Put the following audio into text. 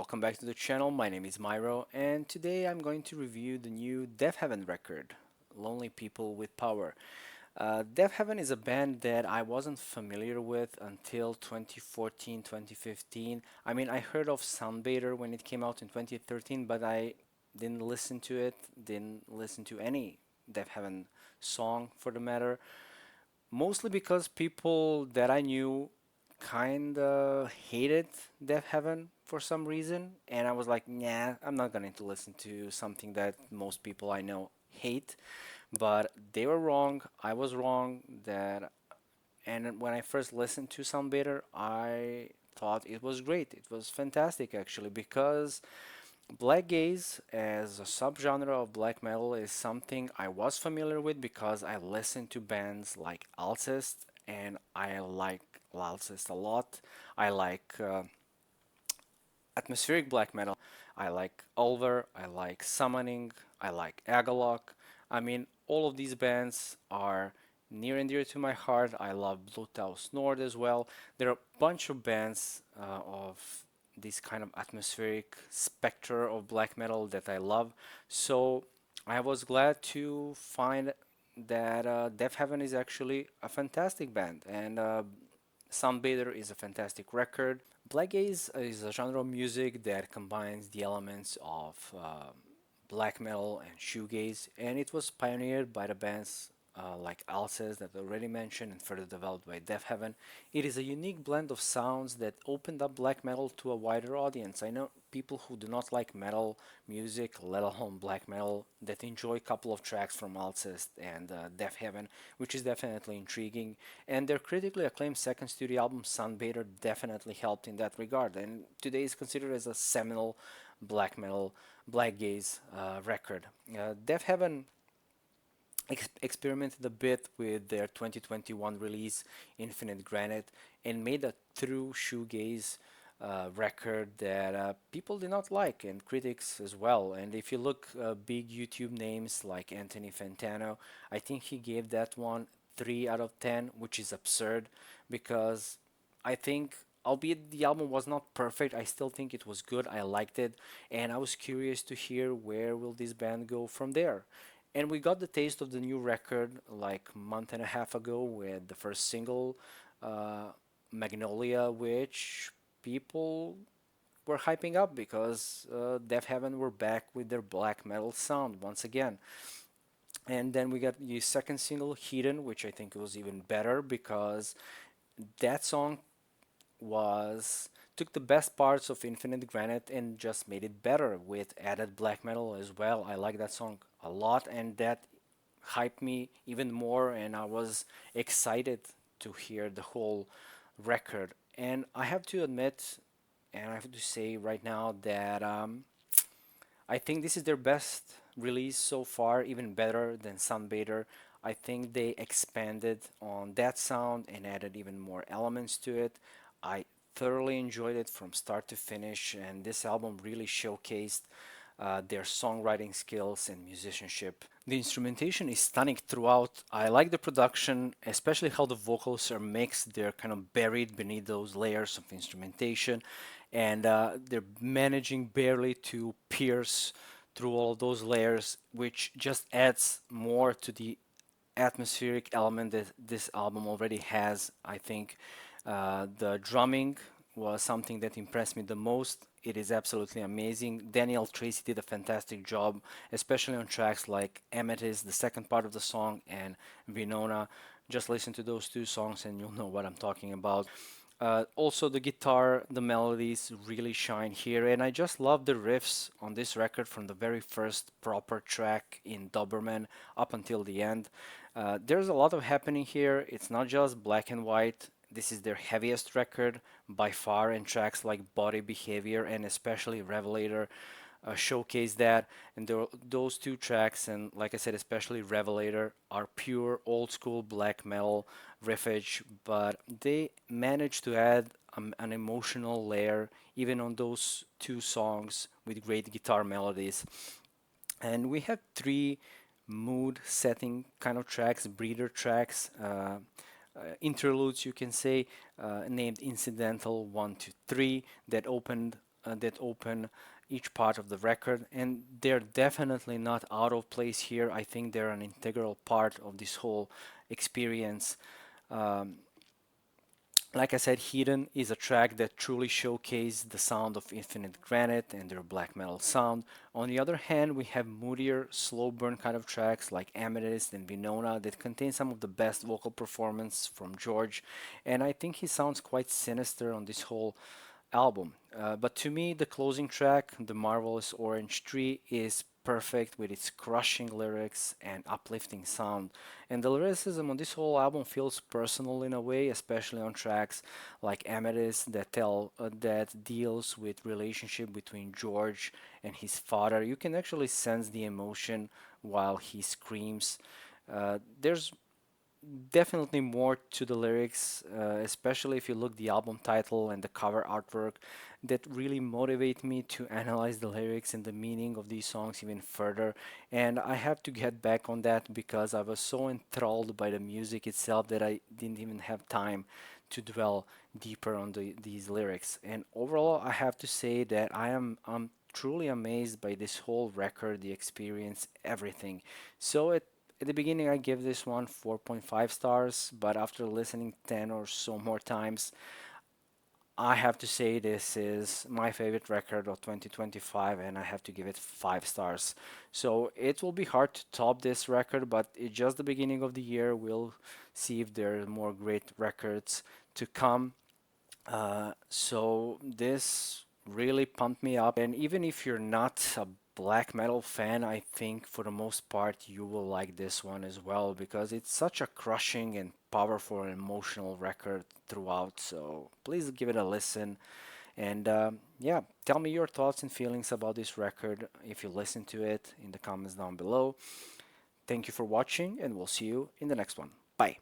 welcome back to the channel. My name is Myro, and today I'm going to review the new Deafheaven record, Lonely People with Power. Deafheaven is a band that I wasn't familiar with until 2014, 2015. I mean, I heard of Sunbather when it came out in 2013, but I didn't listen to it, didn't listen to any Deafheaven song for the matter. Mostly because people that I knew kinda hated Deafheaven for some reason, and I was like, nah, I'm not going to listen to something that most people I know hate. But they were wrong. I was wrong. And when I first listened to Sound Better, I thought it was great. It was fantastic actually because black gaze as a subgenre of black metal is something I was familiar with because I listened to bands like Alcest and I like Alcest a lot. I like atmospheric black metal. I like Ulver, I like Summoning, I like Agalok. I mean, all of these bands are near and dear to my heart. I love Blue Taos Nord as well. There are a bunch of bands of this kind of atmospheric spectre of black metal that I love. So I was glad to find that Deafheaven is actually a fantastic band, and Sunbather is a fantastic record. Black gaze is a genre of music that combines the elements of black metal and shoegaze, and it was pioneered by the bands like Alcest that I already mentioned and further developed by Deafheaven. It is a unique blend of sounds that opened up black metal to a wider audience. I know people who do not like metal music, let alone black metal, that enjoy a couple of tracks from Alcest and Deafheaven, which is definitely intriguing. And their critically acclaimed second studio album, Sunbather, definitely helped in that regard. And today is considered as a seminal black metal, black gaze record. Deafheaven experimented a bit with their 2021 release, Infinite Granite, and made a true shoegaze record that people did not like, and critics as well. And if you look big YouTube names like Anthony Fantano, I think he gave that one 3 out of 10, which is absurd because I think, albeit the album was not perfect, I still think it was good. I liked it, and I was curious to hear where will this band go from there. And we got the taste of the new record like a month and a half ago with the first single, uh, Magnolia, which people were hyping up because Deafheaven were back with their black metal sound once again. And then we got the second single, Hidden, which I think was even better because that song was took the best parts of Infinite Granite and just made it better with added black metal as well. I like that song a lot, and that hyped me even more, and I was excited to hear the whole record. And I have to admit, and I have to say right now that I think this is their best release so far, even better than Sunbather. I think they expanded on that sound and added even more elements to it. I thoroughly enjoyed it from start to finish, and this album really showcased their songwriting skills and musicianship. The instrumentation is stunning throughout. I like the production, especially how the vocals are mixed. They're kind of buried beneath those layers of instrumentation, and they're managing barely to pierce through all of those layers, which just adds more to the atmospheric element that this album already has. I think the drumming was something that impressed me the most. It is absolutely amazing. Daniel Tracy did a fantastic job, especially on tracks like Amethyst, the second part of the song, and Vinona. Just listen to those two songs and you'll know what I'm talking about. Also, the guitar, the melodies really shine here, and I just love the riffs on this record from the very first proper track in Doberman up until the end. There's a lot of happening here. It's not just black and white. This is their heaviest record by far, and tracks like Body Behavior and especially Revelator showcase that. And those two tracks, and like I said, especially Revelator, are pure old school black metal riffage, but they managed to add an emotional layer even on those two songs with great guitar melodies. And we have three mood setting kind of tracks, breather tracks, interludes, you can say, named Incidental 1 to 3, that opened that open each part of the record, and they're definitely not out of place here. I think they're an integral part of this whole experience. Um, like I said, Hidden is a track that truly showcased the sound of Infinite Granite and their black metal sound. On the other hand, we have moodier, slow burn kind of tracks like Amethyst and Venona that contain some of the best vocal performance from George, and I think he sounds quite sinister on this whole album. But to me, the closing track, The Marvelous Orange Tree, is perfect with its crushing lyrics and uplifting sound. And the lyricism on this whole album feels personal in a way, especially on tracks like Amethyst that deals with relationship between George and his father. You can actually sense the emotion while he screams. There's definitely more to the lyrics, especially if you look the album title and the cover artwork, that really motivate me to analyze the lyrics and the meaning of these songs even further. And I have to get back on that because I was so enthralled by the music itself that I didn't even have time to dwell deeper on these lyrics. And overall, I have to say that I'm truly amazed by this whole record, the experience, everything. So at the beginning, I give this one 4.5 stars, but after listening 10 or so more times, I have to say this is my favorite record of 2025, and I have to give it 5 stars. So it will be hard to top this record, but it's just the beginning of the year. We'll see if there are more great records to come. So this really pumped me up, and even if you're not a black metal fan, I think for the most part you will like this one as well because it's such a crushing and powerful and emotional record throughout. So please give it a listen, and yeah, tell me your thoughts and feelings about this record if you listen to it in the comments down below. Thank you for watching, and we'll see you in the next one. Bye.